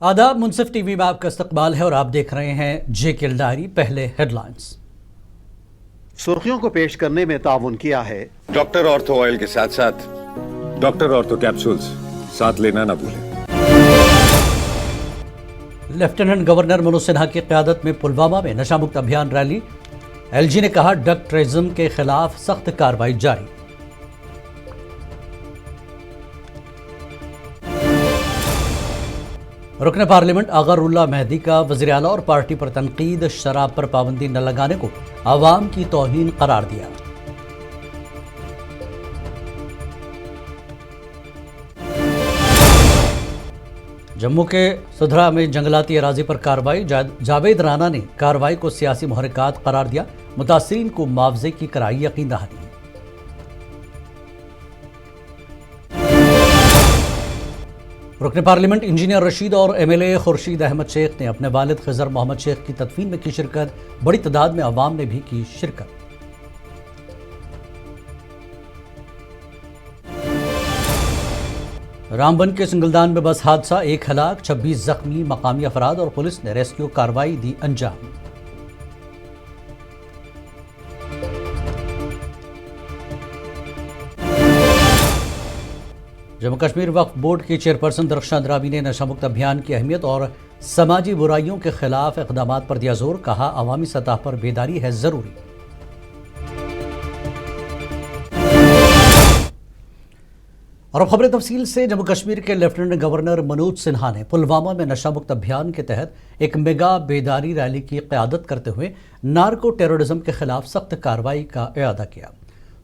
आदाब, मुनसिफ टीवी में आपका इस्तकबाल है और आप देख रहे हैं जेके डायरी। पहले हेडलाइंस। सुर्खियों को पेश करने में ताउन किया है डॉक्टर ऑर्थो ऑयल के साथ साथ डॉक्टर ऑर्थो कैप्सूल्स साथ लेना ना भूलें। लेफ्टिनेंट गवर्नर मनोज सिन्हा की क़यादत में पुलवामा में नशामुक्त अभियान रैली। एलजी ने कहा ड्रग टूरिज्म के खिलाफ सख्त कार्रवाई जारी। रुकन पार्लियामेंट अगरुल्ला मेहदी का वज़ीर आला और पार्टी पर तनकीद। शराब पर पाबंदी न लगाने को आवाम की तौहीन करार दिया। जम्मू के सुधरा में जंगलाती अराजी पर कार्रवाई। जावेद राना ने कार्रवाई को सियासी मुहर्रिकात करार दिया। मुतासिरीन को मुआवजे की कराई यकीन दहानी। रुकन पार्लियामेंट इंजीनियर रशीद और एमएलए खुर्शीद अहमद शेख ने अपने वालिद खिजर मोहम्मद शेख की तदफीन में की शिरकत। बड़ी तादाद में अवाम ने भी की शिरकत। रामबन के सिंगलदान में बस हादसा, 1 हलाक 26 जख्मी। मकामी अफराद और पुलिस ने रेस्क्यू कार्रवाई दी अंजाम। जम्मू कश्मीर वक्फ बोर्ड की चेयरपर्सन दरख्शां अंद्राबी ने नशामुक्त अभियान की अहमियत और समाजी बुराइयों के खिलाफ इक़दामात पर दिया जोर। कहा अवामी सतह पर बेदारी है जरूरी। और अब खबरें तफसील से। जम्मू कश्मीर के लेफ्टिनेंट गवर्नर मनोज सिन्हा ने पुलवामा में नशामुक्त अभियान के तहत एक मेगा बेदारी रैली की क़यादत करते हुए नार्को टेररिज्म के खिलाफ सख्त कार्रवाई का इरादा किया।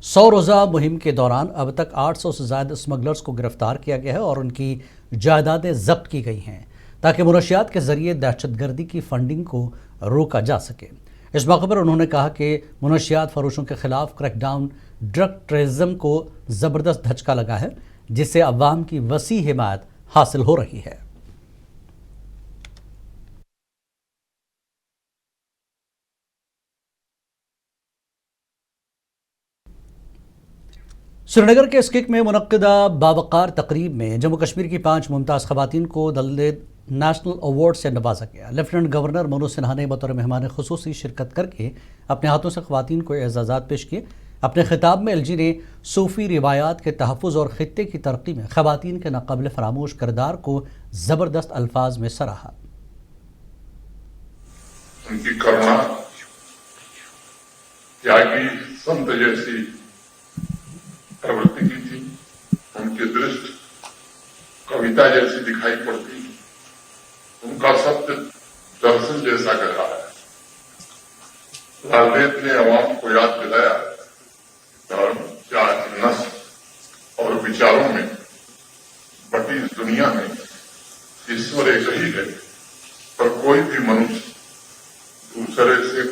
100 रोज़ा मुहिम के दौरान अब तक 800 से ज़्यादा स्मगलर्स को गिरफ्तार किया गया है और उनकी जायदादें जब्त की गई हैं ताकि मुनशियात के जरिए दहशतगर्दी की फंडिंग को रोका जा सके। इस मौके पर उन्होंने कहा कि मुनशियात फरोशों के खिलाफ क्रैकडाउन ड्रग टूरिज्म को ज़बरदस्त धचका लगा है, जिससे अवाम की वसी हिमायत हासिल हो रही है। श्रीनगर के स्किक में मुनक्किदा बावकार तकरीब में जम्मू कश्मीर की 5 मुमताज़ ख़वातीन को दलित नेशनल अवार्ड से नवाजा गया। लेफ्टिनेंट गवर्नर मनोज सिन्हा ने बतौर मेहमान खुसूसी शिरकत करके अपने हाथों से ख़वातीन को एजाज़ात पेश किए। अपने खिताब में एलजी ने सूफ़ी रिवायात के तहफ़्फ़ुज़ और ख़ित्ते की तरक्की में ख़वातीन के नाक़ाबिल फ़रामोश किरदार को ज़बरदस्त अल्फाज में सराहा। उनकी करुणा, त्यागी, संत जैसी प्रवृत्ति की थी। उनकी दृष्टि कविता जैसी दिखाई पड़ती। उनका सत्य दर्शन जैसा गहरा है। लालदेव ने अवाम को याद दिलाया धर्म, जाति, नस्ल और विचारों में बटी इस दुनिया में ईश्वर एक ही है, पर कोई भी मनुष्य दूसरे से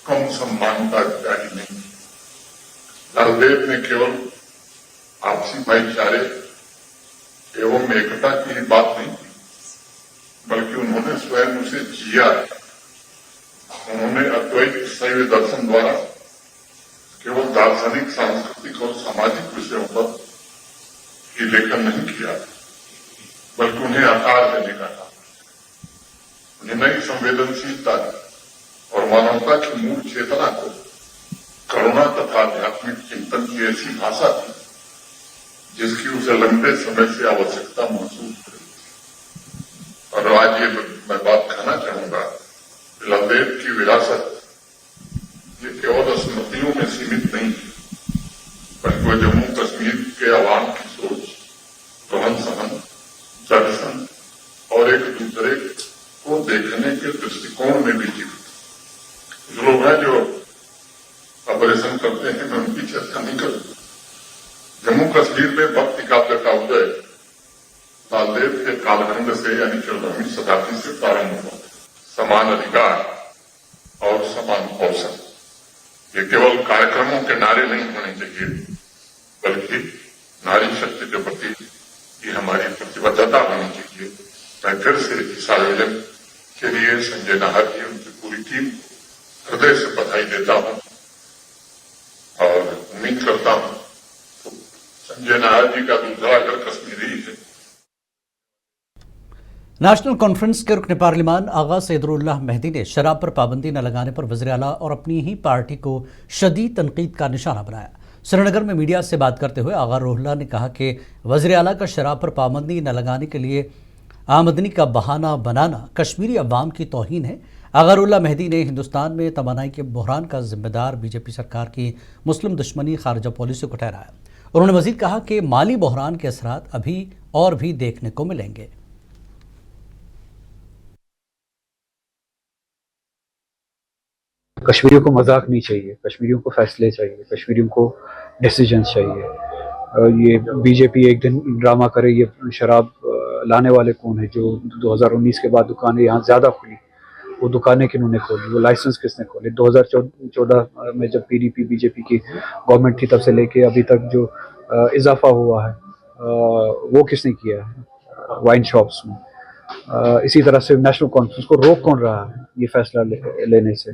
कम सम्मान का अधिकारी नहीं। लालदेव ने केवल आपसी भाईचारे एवं एकता की ही बात नहीं की, बल्कि उन्होंने स्वयं उसे जिया। उन्होंने अद्वैत शैव दर्शन द्वारा केवल दार्शनिक, सांस्कृतिक और सामाजिक विषयों पर ही लेखन नहीं किया, बल्कि उन्हें आकार देने का था। उन्हें नई संवेदनशीलता और मानवता की मूल चेतना को करुणा तथा आध्यात्मिक चिंतन की ऐसी भाषा थी जिसकी उसे लंबे समय से आवश्यकता महसूस हो रही थी। और आज ये मैं बात कहना चाहूंगा कि लालदेव की विरासत ये केवल स्मृतियों में सीमित नहीं है, बल्कि वह जम्मू कश्मीर के अवाम की सोच, रहन सहन, दर्शन और एक दूसरे को देखने के दृष्टिकोण में भी जीवित। जो लोग हैं जो ऑपरेशन करते हैं, मैं उनकी चर्चा नहीं करूंगा। जम्मू कश्मीर में भक्ति काव्य का उदय लालदेव के कालखंड से यानी 14वीं शताब्दी से प्रारंभ हुआ। समान अधिकार और समान अवसर ये केवल कार्यक्रमों के नारे नहीं होने चाहिए, बल्कि नारी शक्ति के प्रति ये हमारी प्रतिबद्धता होनी चाहिए। मैं फिर से इस आयोजन के लिए संजय नाहर जी, उनकी पूरी टीम हृदय से बधाई देता हूं और उम्मीद करता हूं संजय नाहर जी का दूसरा घर कश्मीरी है। नेशनल कॉन्फ्रेंस के रुकन पार्लिमान आगा सैदुल्लाह मेहदी ने शराब पर पाबंदी न लगाने पर वज़ीर आला और अपनी ही पार्टी को शदीद तनकीद का निशाना बनाया। श्रीनगर में मीडिया से बात करते हुए आगा रोहिल्ला ने कहा कि वज़ीर आला का शराब पर पाबंदी न लगाने के लिए आमदनी का बहाना बनाना कश्मीरी अवाम की तौहीन है। आगा रोहिल्ला मेहदी ने हिंदुस्तान में तवानाई के बहरान का जिम्मेदार बीजेपी सरकार की मुस्लिम दुश्मनी खारजा पॉलिसी को ठहराया। उन्होंने मजीद कहा कि माली बहरान के असरात अभी और भी देखने को मिलेंगे। कश्मीरियों को मजाक नहीं चाहिए, कश्मीरियों को फैसले चाहिए, कश्मीरियों को डिसीजन चाहिए। ये बीजेपी एक दिन ड्रामा करे, ये शराब लाने वाले कौन है? जो 2019 के बाद दुकानें यहाँ ज़्यादा खुली, वो दुकानें किन्होंने खोली, वो लाइसेंस किसने खोले? 2014 में जब पीडीपी बीजेपी की गवर्नमेंट थी तब से लेके अभी तक जो इजाफा हुआ है वो किसने किया है वाइन शॉप्स में? इसी तरह से नेशनल कॉन्फ्रेंस को रोक कौन रहा है ये फैसला लेने से?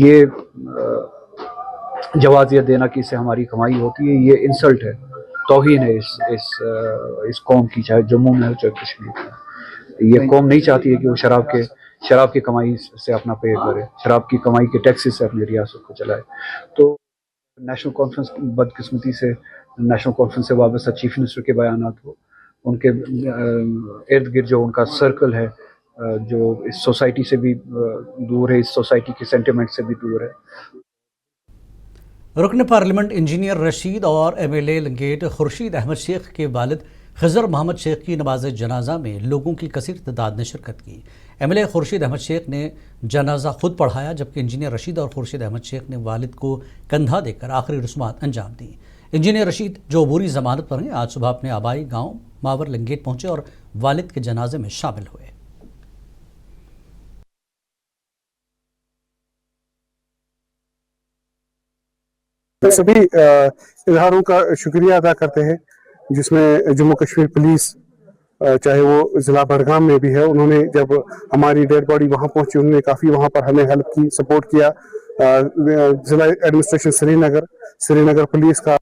ये जवाजियत देना कि इससे हमारी कमाई होती है, ये इंसल्ट है, तौहीन है इस कौम की, चाहे जम्मू में हो चाहे कश्मीर में। ये कौम नहीं चाहती है कि वो शराब की कमाई से अपना पेट भरे, शराब की कमाई के टैक्सेस से अपनी रियासत को चलाए। तो नेशनल कॉन्फ्रेंस बदकिस्मती से नेशनल कॉन्फ्रेंस से वाबस्ता चीफ मिनिस्टर के बयानात हो, उनके इर्द गिर्द जो उनका सर्कल है जो इस सोसाइटी से भी दूर है, इस सोसाइटी के सेंटिमेंट से भी दूर है। रुकन पार्लियामेंट इंजीनियर रशीद और एमएलए लंगेट खुर्शीद अहमद शेख के वालिद खजर मोहम्मद शेख की नमाज जनाजा में लोगों की कसीर तादाद ने शिरकत की। एमएलए खुर्शीद अहमद शेख ने जनाजा खुद पढ़ाया, जबकि इंजीनियर रशीद और खुर्शीद अहमद शेख ने वालिद को कंधा देकर आखिरी रस्मात अंजाम दी। इंजीनियर रशीद जो अबूरी जमानत पर हैं, आज सुबह अपने आबाई गांव मावर लंगेट पहुंचे और वालिद के जनाजे में शामिल हुए। सभी इदारों का शुक्रिया अदा करते हैं, जिसमें जम्मू कश्मीर पुलिस चाहे वो ज़िला बडगाम में भी है, उन्होंने जब हमारी डेड बॉडी वहाँ पहुंची उन्होंने काफ़ी वहाँ पर हमें हेल्प की, सपोर्ट किया। ज़िला एडमिनिस्ट्रेशन श्रीनगर पुलिस का,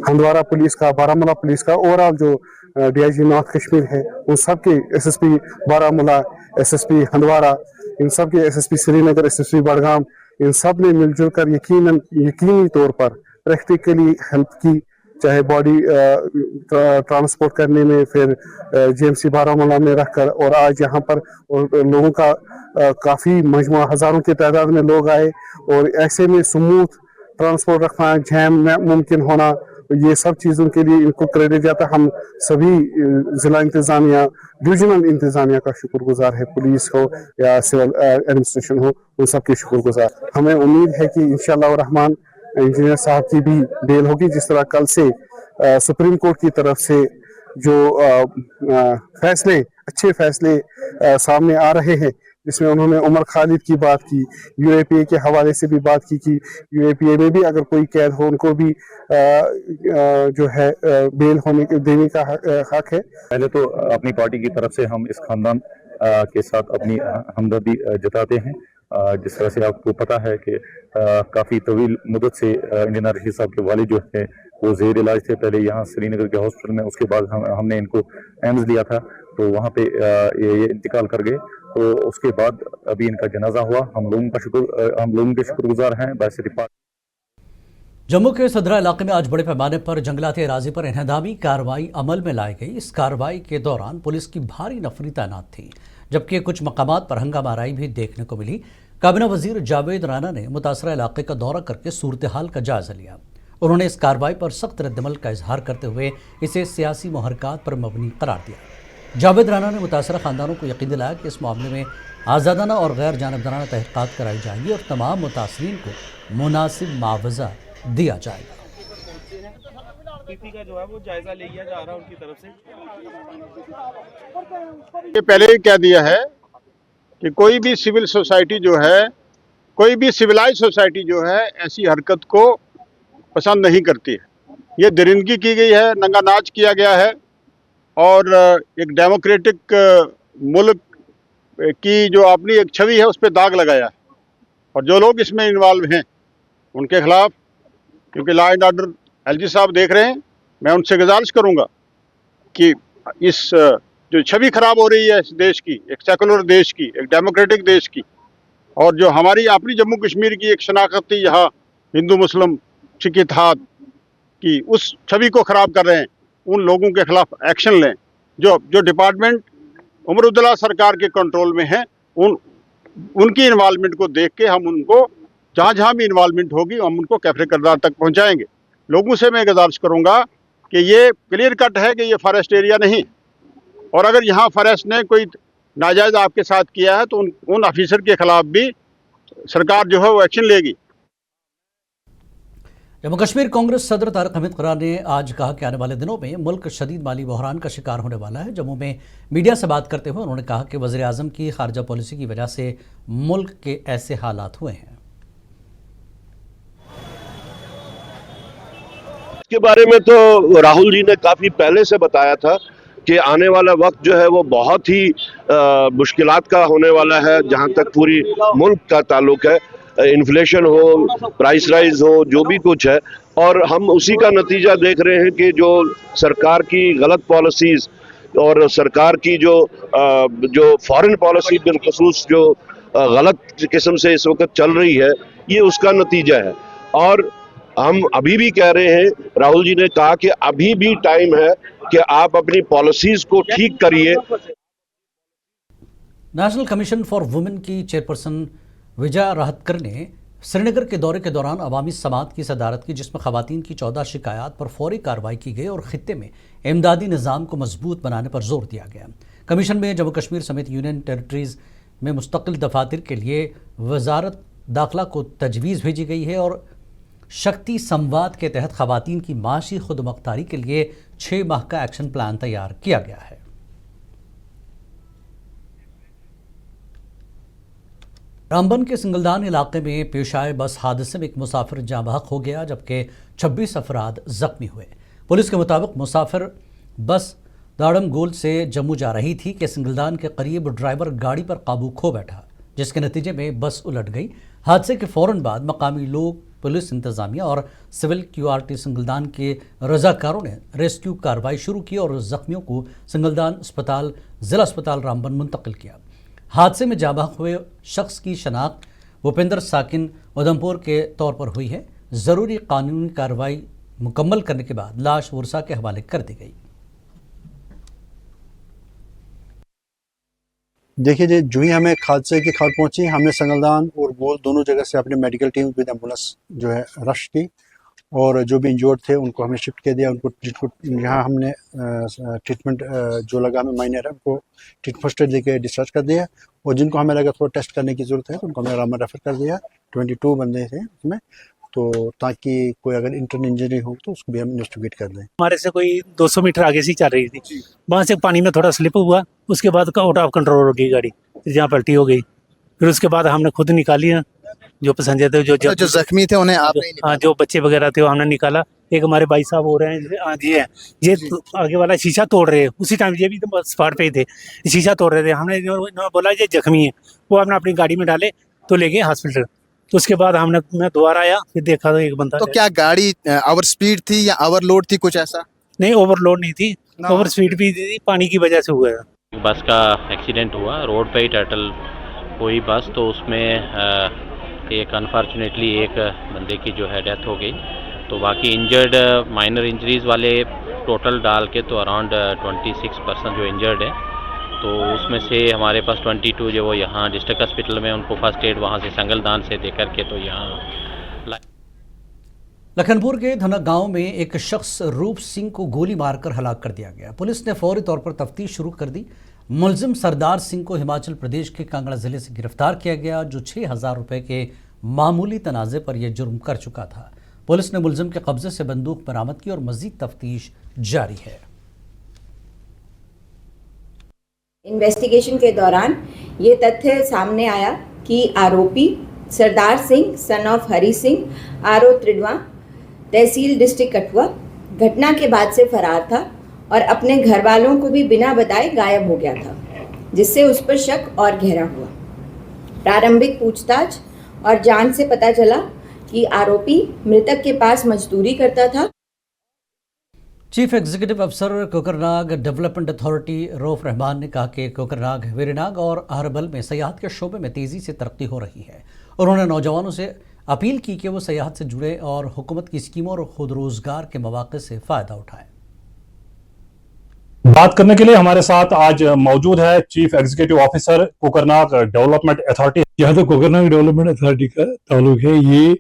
हंदवारा पुलिस का, बारामूला पुलिस का, ओवरऑल जो डीआईजी नॉर्थ कश्मीर है, उन सब के एसएसपी बारामूला, एसएसपी हंदवारा, इन सब के एसएसपी श्रीनगर, एसएसपी बडगाम, इन सब ने मिलजुल कर यकीनी तौर पर प्रैक्टिकली हेल्प की, चाहे बॉडी ट्रांसपोर्ट करने में, फिर जीएमसी बारामूला में रखकर, और आज यहाँ पर लोगों का काफ़ी मजमुआ, हज़ारों की तादाद में लोग आए, और ऐसे में स्मूथ ट्रांसपोर्ट रखना, जैम मुमकिन होना, ये सब चीज़ों के लिए इनको क्रेडिट जाता है। हम सभी ज़िला इंतज़ामिया, डिविजनल इंतज़ामिया का शुक्रगुजार है, पुलिस हो या सिविल एडमिनिस्ट्रेशन हो, उन सब के शुक्रगुजार। हमें उम्मीद है कि इंशाअल्लाह रहमान इंजीनियर साहब की भी बेल होगी, जिस तरह कल से सुप्रीम कोर्ट की तरफ से जो फैसले, अच्छे फैसले सामने आ रहे हैं, जिसमें उन्होंने उमर खालिद की बात की, यूएपीए के हवाले से भी बात की कि यूएपीए में भी अगर कोई कैद हो उनको भी जो है बेल देने का हक है। पहले तो अपनी पार्टी की तरफ से हम इस खानदान के साथ अपनी हमदर्दी जताते हैं। जिस तरह से आपको पता है कि काफ़ी तवील मुद्दत से इंजीनियर रशीद साहब के वालिद जो है वो जेर इलाज थे, पहले यहाँ श्रीनगर के हॉस्पिटल में, उसके बाद हमने इनको एम्स दिया था, तो वहाँ पे ये इंतकाल कर गए। तो उसके बाद अभी इनका जनाजा हुआ। हम लोगों के शुक्रगुजार हैं। बासित जम्मू के सदरा इलाके में आज बड़े पैमाने पर जंगलाती अराजी पर इन्हदामी कार्रवाई अमल में लाई गई। इस कार्रवाई के दौरान पुलिस की भारी नफरी तैनात थी, जबकि कुछ मकामात पर हंगामाराई भी देखने को मिली। काबीना वजीर जावेद राना ने मुतासरा इलाके का दौरा करके सूरत हाल का जायजा लिया। उन्होंने इस कार्रवाई पर सख्त रद्दमल का इजहार करते हुए इसे सियासी मुहरकात पर मबनी करार दिया। जावेद राना ने मुतासरा खानदानों को यकीन दिलाया कि इस मामले में आज़ादाना और गैर जानिबदाराना तहक़ीक़ात कराई जाएगी और तमाम मुतासरीन को मुनासिब मुआवजा दिया जाएगा। का जो है वो जायजा लिया जा रहा है उनकी तरफ से। ये पहले ही कह दिया है कि कोई भी सिविल सोसाइटी जो है, कोई भी सिविलाइज सोसाइटी जो है ऐसी हरकत को पसंद नहीं करती है। ये दरिंदगी की गई है, नंगा नाच किया गया है और एक डेमोक्रेटिक मुल्क की जो अपनी एक छवि है उस पर दाग लगाया है। और जो लोग इसमें इन्वॉल्व हैं उनके खिलाफ, क्योंकि लॉ एंड ऑर्डर एलजी साहब देख रहे हैं, मैं उनसे गुजारिश करूंगा कि इस जो छवि खराब हो रही है इस देश की, एक सेकुलर देश की, एक डेमोक्रेटिक देश की, और जो हमारी अपनी जम्मू कश्मीर की एक शनाख्त थी यहाँ हिंदू मुस्लिम सिख इत्तेहाद की, उस छवि को खराब कर रहे हैं। उन लोगों के खिलाफ एक्शन लें। जो डिपार्टमेंट उमर अब्दुल्ला सरकार के कंट्रोल में है, उनकी इन्वॉल्वमेंट को देख के हम उनको जहाँ जहाँ भी इन्वॉल्वमेंट होगी हम उनको कैफरे किरदार तक पहुँचाएंगे। लोगों से मैं गुजारिश करूँगा कि ये क्लियर कट है कि ये फॉरेस्ट एरिया नहीं, और अगर यहाँ फॉरेस्ट ने कोई नाजायज आपके साथ किया है तो उन ऑफिसर के खिलाफ भी सरकार जो है वो एक्शन लेगी। जम्मू कश्मीर कांग्रेस सदर तारिक हमीद कुरान ने आज कहा कि आने वाले दिनों में मुल्क शदीद माली बहरान का शिकार होने वाला है। जम्मू में मीडिया से बात करते हुए उन्होंने कहा कि वज़ीर आज़म की खारजा पॉलिसी की वजह से मुल्क के ऐसे हालात हुए हैं। इसके बारे में तो राहुल जी ने काफी पहले से बताया था कि आने वाला वक्त जो है वो बहुत ही मुश्किलात का होने वाला है। जहां तक पूरी मुल्क का ताल्लुक है, इन्फ्लेशन हो, प्राइस राइज हो, जो भी कुछ है, और हम उसी का नतीजा देख रहे हैं कि जो सरकार की गलत पॉलिसीज और सरकार की जो फॉरेन पॉलिसी बिलखुसूस जो गलत किस्म से इस वक्त चल रही है, ये उसका नतीजा है। और हम अभी भी कह रहे हैं, राहुल जी ने कहा कि अभी भी टाइम है कि आप अपनी पॉलिसीज को ठीक करिए। नेशनल कमीशन फॉर वुमेन की चेयरपर्सन विजया राहतकर ने श्रीनगर के दौरे के दौरान अवामी समात की सदारत की, जिसमें खवातीन की 14 शिकायत पर फौरी कार्रवाई की गई और खित्ते में इमदादी निज़ाम को मजबूत बनाने पर जोर दिया गया। कमीशन में जम्मू कश्मीर समेत यूनियन टेरिटरीज में मुस्तकिल दफातर के लिए वजारत दाखिला को तजवीज़ भेजी गई है और शक्ति संवाद के तहत खवातीन की माशी खुदमुख्तारी के लिए 6 माह का एक्शन प्लान तैयार किया गया है। रामबन के सिंगलदान इलाके में पेश आए बस हादसे में एक मुसाफिर जाँ बहक हो गया, जबकि 26 अफराद जख्मी हुए। पुलिस के मुताबिक मुसाफिर बस दाड़म गोल से जम्मू जा रही थी कि सिंगलदान के करीब ड्राइवर गाड़ी पर काबू खो बैठा, जिसके नतीजे में बस उलट गई। हादसे के फौरन बाद मकामी लोग, पुलिस इंतजामिया और सिविल QRT सिंगलदान के रजाकारों ने रेस्क्यू कार्रवाई शुरू की और जख्मियों को सिंगलदान अस्पताल, जिला अस्पताल रामबन मुंतकिल किया। हादसे में जाँ बहक हुए शख्स की शनाख्त भूपेंद्र साकिन उधमपुर के तौर पर हुई है। ज़रूरी कानूनी कार्रवाई मुकम्मल करने के बाद लाश वर्सा के हवाले कर दी गई। देखिए जी, जो ही हमें हादसे की खबर पहुंची, हमने संगलदान और गोल दोनों जगह से अपनी मेडिकल टीम विद एम्बुलेंस जो है रश की, और जो भी इंजर्ड थे उनको हमने शिफ्ट कर दिया। उनको यहाँ हमने ट्रीटमेंट जो लगा हमें माइनर है उनको फर्स्ट एड देके डिस्चार्ज कर दिया, और जिनको हमें लगा थोड़ा टेस्ट करने की ज़रूरत है तो उनको हमने रामबन रेफर कर दिया। 22 बंदे थे उसमें, तो ताकि कोई अगर इंटरनल इंजरी हो तो उसको भी हम इन्वेस्टिगेट कर दें। हमारे से कोई 200 मीटर आगे से चल रही थी, वहाँ से पानी में थोड़ा स्लिप हुआ, उसके बाद आउट ऑफ कंट्रोल हो गई गाड़ी, जहाँ पलटी हो गई। फिर उसके बाद हमने खुद निकाली है, जो पैसेंजर थे, जो जख्मी थे उन्हें आपने हाँ, जो बच्चे वगैरह थे वो हमने निकाला। एक हमारे भाई साहब हो रहे हैं, हाँ जी है, ये आगे वाला शीशा तोड़ रहे हैं, उसी टाइम ये भी तो स्पॉट पे ही थे, शीशा तोड़ रहे थे। हमने इन्होंने बोला ये जख्मी है, वो हमने अपनी गाड़ी में डाले तो ले गए हॉस्पिटल। तो उसके बाद मैं दोबारा आया, फिर देखा तो एक बंदा। तो क्या गाड़ी ओवर स्पीड थी या ओवरलोड थी, कुछ ऐसा? नहीं, ओवरलोड नहीं थी, ओवर स्पीड भी थी, पानी की वजह से हुआ है। बस का एक्सीडेंट हुआ, रोड पे ही टर्टल हुई बस, तो उसमें एक अनफॉर्चुनेटली एक बंदे की जो है डेथ हो गई। तो बाकी इंजर्ड, माइनर इंजरीज वाले टोटल डाल के तो अराउंड 26% जो इंजर्ड है, तो उसमें से हमारे पास 22 जो वो यहाँ डिस्ट्रिक्ट हॉस्पिटल में उनको फर्स्ट एड वहाँ से संगलदान से दे करके तो यहाँ। लखनपुर के धनक गांव में एक शख्स रूप सिंह को गोली मारकर हलाक कर दिया गया। पुलिस ने फौरी तौर पर तफ्तीश शुरू कर दी। मुलजिम सरदार सिंह को हिमाचल प्रदेश के कांगड़ा जिले से गिरफ्तार किया गया, जो 6,000 रुपए के मामूली तनाजे पर यह जुर्म कर चुका था। पुलिस ने मुलजिम के कब्जे से बंदूक बरामद की और मजीद तफ्तीश जारी है। इन्वेस्टिगेशन के दौरान ये तथ्य सामने आया कि आरोपी Sardar Singh son of Hari Singh RO Tridwa, tehsil district Kathua, घटना के बाद से फरार था और अपने घर वालों को भी बिना बताए गायब हो गया था, जिससे उस पर शक और गहरा हुआ। प्रारंभिक पूछताछ और जांच से पता चला कि आरोपी मृतक के पास मजदूरी करता था। चीफ एग्जीक्यूटिव अफसर कोकरनाग डेवलपमेंट अथॉरिटी रऊफ रहमान ने कहा कि कोकरनाग, वेरीनाग और अहरबल में सयाहत के शोबे में तेज़ी से तरक्की हो रही है। उन्होंने नौजवानों से अपील की कि वो सयाहत से जुड़े और हुकूमत की स्कीमों और खुद रोजगार के मौके से फ़ायदा उठाएं। बात करने के लिए हमारे साथ आज मौजूद है chief executive officer Kokernag development authority. जहाँ तक कोकरनाग डेवलपमेंट अथॉरिटी का ताल्लुक है, ये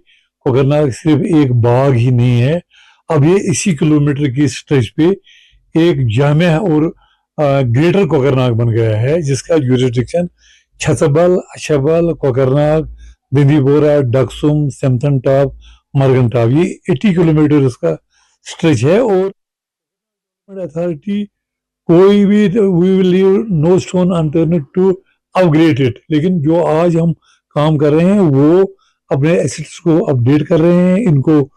कोकरनाग सिर्फ एक बाग ही नहीं है। अब ये इसी किलोमीटर की स्ट्रेच पे एक जामिया और ग्रेटर कोकरनाग बन गया है, जिसका यूरिसडिक्शन छतबल, अशबल, कोकरनाग, दिंदीपोरा, डक्सुम, सेमथन टॉप, मरगन टॉप, ये 80 किलोमीटर इसका स्ट्रेच है। और अथॉरिटी कोई भी, we will leave no stone unturned to upgrade it. लेकिन जो आज हम काम कर रहे हैं वो अपने एसेट्स को अपडेट कर रहे हैं, इनको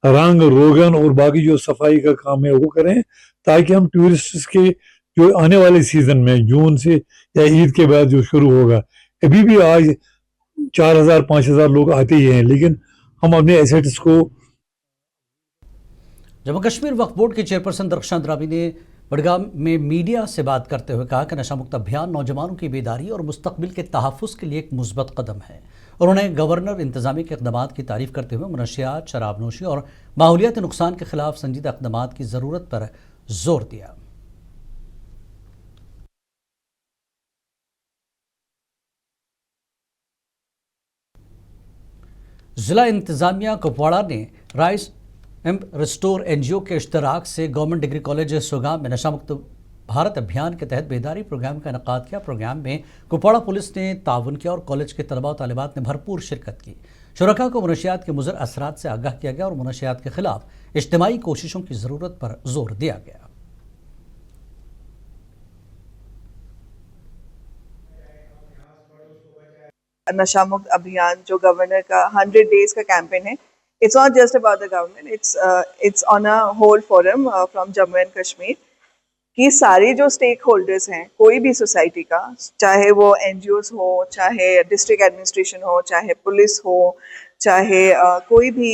रंग रोगन और बाकी जो सफाई का काम है वो करें, ताकि हम टूरिस्ट के जो आने वाले सीजन में जून से या ईद के बाद जो शुरू होगा, अभी भी आज 4000-5000 लोग आते ही हैं, लेकिन हम अपने एसेट्स को। जम्मू कश्मीर वक्फ बोर्ड के चेयरपर्सन दरख्शां द्रावी ने बडगाम में मीडिया से बात करते हुए कहा कि नशा मुक्त अभियान नौजवानों की बेदारी और मुस्तकबिल के तहफ़्फ़ुज़ के लिए एक मुस्बत कदम है। उन्होंने गवर्नर इंतजामी के इक़दामात की तारीफ़ करते हुए मनशियात, शराबनोशी और माहौलियाती नुकसान के खिलाफ संजीदा इक़दामात की ज़रूरत पर जोर दिया। जिला इंतजामिया कुपवाड़ा ने राइस एम्प रिस्टोर एनजीओ के इश्तराक से गवर्नमेंट डिग्री कॉलेज सोगाम में नशा मुक्त भारत अभियान के तहत बेदारी प्रोग्राम का इनेकाद किया। प्रोग्राम में कुपवाड़ा पुलिस ने ताउन किया और कॉलेज के तलबा और तालिबात ने भरपूर शिरकत की। शुरका को मनशियात के मुज़र असरात से आगाह किया गया और मनशियात के खिलाफ इज्तिमाई कोशिशों की ज़रूरत पर जोर दिया गया। नशा मुक्त अभियान जो गवर्नर का 100 डेज का कैंपेन है, it's not just about the government, it's on a whole forum from Jammu and Kashmir कि सारे जो स्टेक होल्डर्स हैं, कोई भी सोसाइटी का, चाहे वो एनजीओस हो, चाहे डिस्ट्रिक्ट एडमिनिस्ट्रेशन हो, चाहे पुलिस हो, चाहे कोई भी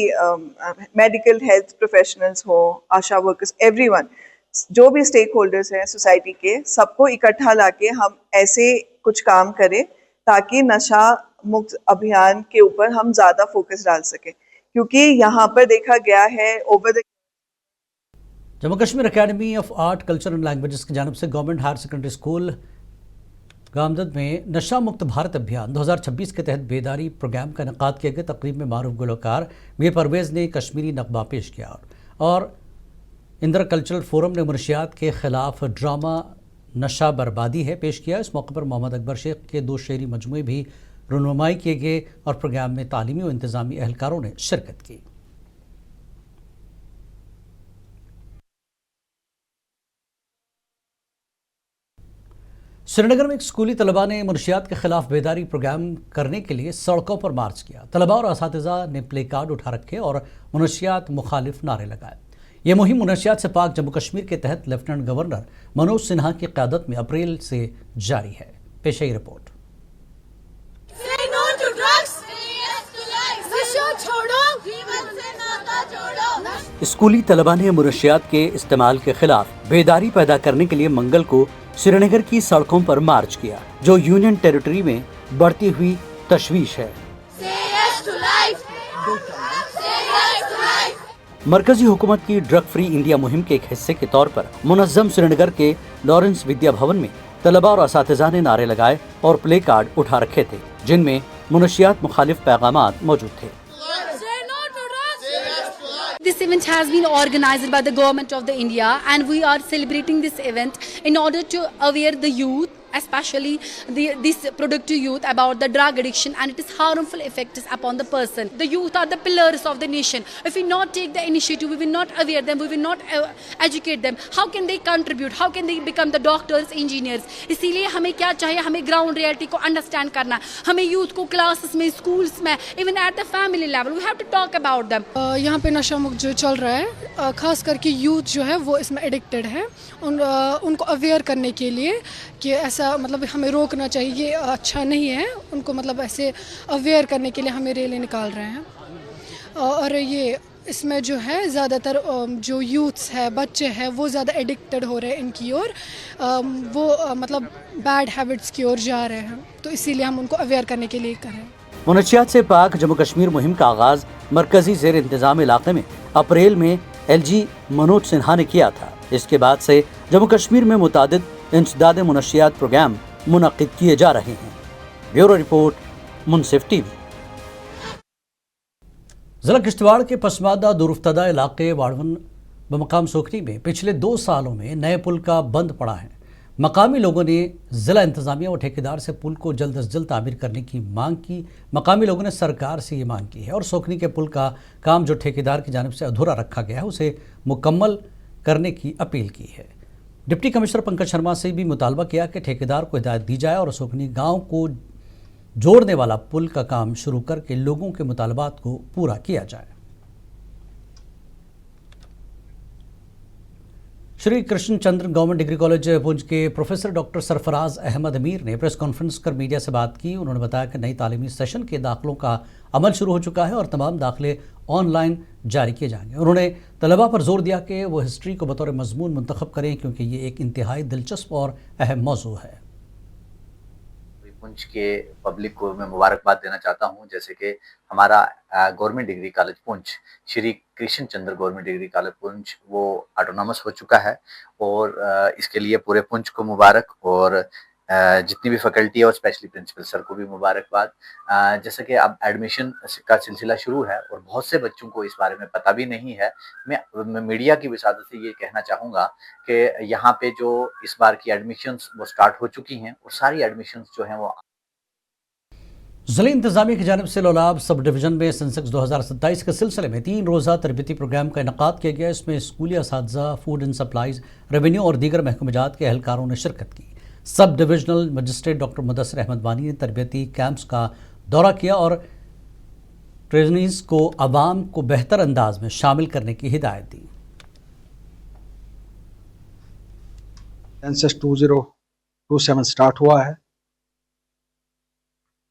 मेडिकल हेल्थ प्रोफेशनल्स हो, आशा वर्कर्स, एवरीवन, जो भी स्टेक होल्डर्स हैं सोसाइटी के, सबको इकट्ठा लाके हम ऐसे कुछ काम करें ताकि नशा मुक्त अभियान के ऊपर हम ज़्यादा फोकस डाल सकें, क्योंकि यहाँ पर देखा गया है over the. Jammu Kashmir academy of art, culture and languages की जानिब से गवर्नमेंट हायर सेकेंडरी स्कूल गामदद में नशा मुक्त भारत अभियान 2026 के तहत बेदारी प्रोग्राम का इनेकाद किया गया। तकरीब में मारूफ गुलकार मीर परवेज़ ने कश्मीरी नगमा पेश किया और इंदिरा कल्चरल फोरम ने मनशियात के खिलाफ ड्रामा नशा बर्बादी है पेश किया। इस मौके पर मोहम्मद अकबर शेख के 2 शेरी मजमूए भी रुनुमाई किए गए और प्रोग्राम में तालीमी और इंतजामी एहलकारों ने शिरकत की। श्रीनगर में एक स्कूली तलबा ने मनशियात के खिलाफ बेदारी प्रोग्राम करने के लिए सड़कों पर मार्च किया। तलबा और असातिज़ा ने प्ले कार्ड उठा रखे और मनशियात मुखालिफ नारे लगाए। यह मुहिम मनशियात से पाक जम्मू कश्मीर के तहत लेफ्टिनेंट गवर्नर मनोज सिन्हा की क़यादत में अप्रैल से जारी है। पेशाई रिपोर्ट। स्कूली तलबा ने मनशियात के इस्तेमाल के खिलाफ बेदारी पैदा करने के लिए मंगल को श्रीनगर की सड़कों पर मार्च किया, जो यूनियन टेरिटरी में बढ़ती हुई तशवीश है। मरकजी हुकूमत की ड्रग फ्री इंडिया मुहिम के एक हिस्से के तौर पर मुनज़्ज़म श्रीनगर के लॉरेंस विद्या भवन में तलबा और असातिज़ा ने नारे लगाए और प्ले कार्ड उठा रखे थे, जिनमें मनशियात मुखालिफ पैगामात मौजूद थे। This event has been organized by the government of the India, and we are celebrating this event in order to aware the youth, especially this productive youth, about the drug addiction and its harmful effects upon the person. The youth are the pillars of the nation. If we not take the initiative, we will not aware them, we will not educate them. How can they contribute? How can they become the doctors, engineers? इसीलिए हमें क्या चाहिए, हमें ground reality को understand करना, हमें youth को classes में, स्कूल्स में, even at the family level, we have to talk about them. यहाँ पे नशा मुक्त जो चल रहा है, खास करके यूथ जो है वो इसमें एडिक्टेड है। उनको अवेयर करने के लिए कि ऐसा मतलब हमें रोकना चाहिए, ये अच्छा नहीं है, उनको मतलब ऐसे अवेयर करने के लिए हमें रैली निकाल रहे हैं। और ये इसमें जो है ज़्यादातर जो यूथ्स है, बच्चे हैं, वो ज़्यादा एडिक्टेड हो रहे हैं इनकी ओर, वो मतलब बैड हैबिट्स की ओर जा रहे हैं, तो इसीलिए हम उनको अवेयर करने के लिए कर रहे हैं। मुनशियात से पाक जम्मू कश्मीर मुहिम का आगाज़ मरकजी ज़ेर इंतज़ाम इलाके में अप्रैल में LG मनोज सिन्हा ने किया था। इसके बाद से जम्मू कश्मीर में मुतादिद इंसदाद मुनशियात प्रोग्राम मुनक़िद किए जा रहे हैं। ब्यूरो रिपोर्ट, मुनसिफ TV। ज़िला किश्तवाड़ के पसमानदा दूरफ्तदा इलाके वाड़वन बमकाम सोखनी में पिछले 2 सालों में नए पुल का बंद पड़ा है। मकामी लोगों ने ज़िला इंतज़ामिया और ठेकेदार से पुल को जल्द अज जल्द तामीर करने की मांग की। मकामी लोगों ने सरकार से ये मांग की है और सोखनी के पुल का काम जो ठेकेदार की जानिब से अधूरा रखा गया है उसे मुकम्मल करने की अपील की है। डिप्टी कमिश्नर पंकज शर्मा से भी मुतालबा किया कि ठेकेदार को हिदायत दी जाए और सोखनी गाँव को जोड़ने वाला पुल का काम शुरू करके लोगों के मुतालबात को पूरा किया जाए। Shri Krishnachandra government degree college Poonch के प्रोफेसर डॉक्टर सरफराज अहमद अमीर ने प्रेस कॉन्फ्रेंस कर मीडिया से बात की। उन्होंने बताया कि नई तालीमी सेशन के दाखिलों का अमल शुरू हो चुका है और तमाम दाखिले ऑनलाइन जारी किए जाएंगे। उन्होंने तलबा पर जोर दिया कि वो हिस्ट्री को बतौर मजमून मुंतखब करें क्योंकि ये एक इंतहाई दिलचस्प और अहम मौजू है। पुंछ के पब्लिक को मैं मुबारकबाद देना चाहता हूं, जैसे कि हमारा government degree college Poonch, Shri Krishnachandra government degree college Poonch, वो ऑटोनॉमस हो चुका है और इसके लिए पूरे पुंछ को मुबारक और जितनी भी फैकल्टी है और स्पेशली प्रिंसिपल सर को भी मुबारकबाद। जैसे कि अब एडमिशन का सिलसिला शुरू है और बहुत से बच्चों को इस बारे में पता भी नहीं है। मैं मीडिया की विसादत से ये कहना चाहूँगा कि यहाँ पे जो इस बार की एडमिशन्स वो स्टार्ट हो चुकी हैं और सारी एडमिशन्स जो हैं वो ज़िला इंतज़ामिया की जानिब से लोलाब सब डिवीज़न में सेंसेक्स 2027 के सिलसिले में 3 रोज़ा तरबियती प्रोग्राम का इनकाद किया गया। इसमें स्कूली असातिज़ा, फूड एंड सप्लाईज, रेवेन्यू और दीगर महकमेजात के एहलकारों ने शिरकत की। Sub divisional magistrate doctor Mudassir Ahmad Wani ने तरबियती कैंप्स का दौरा किया और ट्रेजनीज़ को आवाम को बेहतर अंदाज में शामिल करने की हिदायत दी। सेंसस 2027 स्टार्ट हुआ है।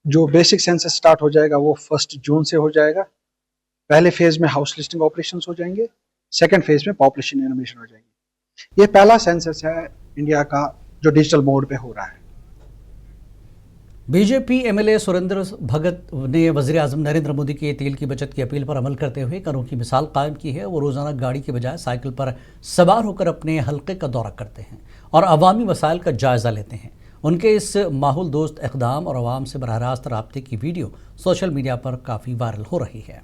जो बेसिक सेंसस स्टार्ट हो जाएगा वो 1 जून से हो जाएगा। पहले फेज में हाउस लिस्टिंग ऑपरेशंस हो जाएंगे, सेकंड फेज में पॉपुलेशन एनिमेशन हो जाएगी। ये पहला सेंसस है इंडिया का जो डिजिटल मोड पे हो रहा है। बीजेपी MLA सुरेंद्र भगत ने वज़ीर आज़म नरेंद्र मोदी की तेल की बचत की अपील पर अमल करते हुए एक अनोखी मिसाल कायम की है। वो रोज़ाना गाड़ी के बजाय साइकिल पर सवार होकर अपने हल्के का दौरा करते हैं और अवामी वसाइल का जायज़ा लेते हैं। उनके इस माहौल दोस्त इक़दाम और आवाम से बराह रास्त राब्ते की वीडियो सोशल मीडिया पर काफ़ी वायरल हो रही है।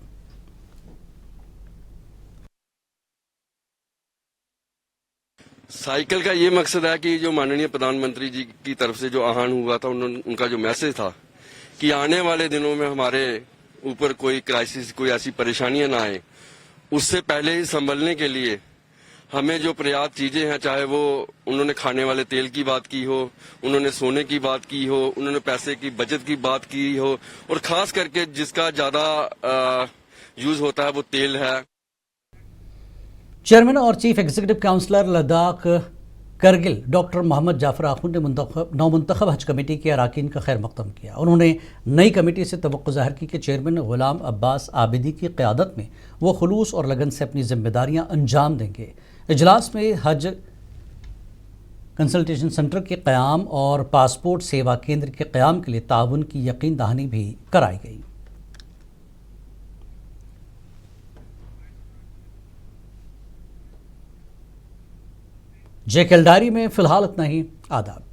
साइकिल का ये मकसद है कि जो माननीय प्रधानमंत्री जी की तरफ से जो आह्वान हुआ था, उनका जो मैसेज था कि आने वाले दिनों में हमारे ऊपर कोई क्राइसिस, कोई ऐसी परेशानियां ना आए, उससे पहले ही संभलने के लिए हमें जो पर्याप्त चीजें हैं, चाहे वो उन्होंने खाने वाले तेल की बात की हो, उन्होंने सोने की बात की हो, उन्होंने पैसे की बचत की बात की हो, और खास करके जिसका ज्यादा यूज होता है वो तेल है। चेयरमैन और chief executive councillor Ladakh Kargil doctor Mohammad Jafar Akhun ने नौमुंतखब हज कमेटी के अरकान का खैर मकदम किया। उन्होंने नई कमेटी से तवक्को ज़ाहिर की कि चेयरमैन गुलाम अब्बास आबिदी की क़यादत में वो खुलूस और लगन से अपनी जिम्मेदारियां अंजाम देंगे। इजलास में हज कंसल्टेशन सेंटर के क़याम और पासपोर्ट सेवा केंद्र के क़याम के लिए ताउन की यकीन दहानी भी कराई गई। जेकेएल डायरी में फ़िलहाल इतना ही। आदाब।